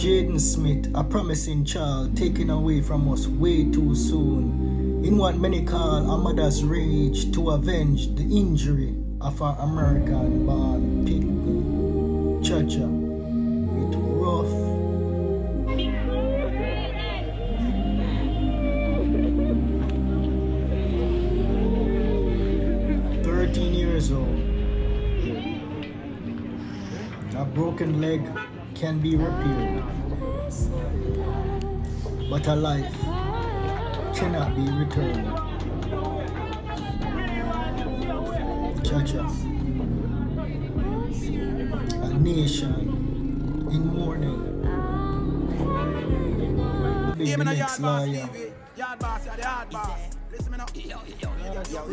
Jayden Smith, a promising child taken away from us way too soon, in what many call a mother's rage to avenge the injury of our American-born picnic. Cha-cha, it rough. Years old. A broken leg can be repaired, but a life cannot be returned. Cha-cha. A nation in mourning. Be the next lawyer. Yard boss, the hard boss. Listen me now. Yo.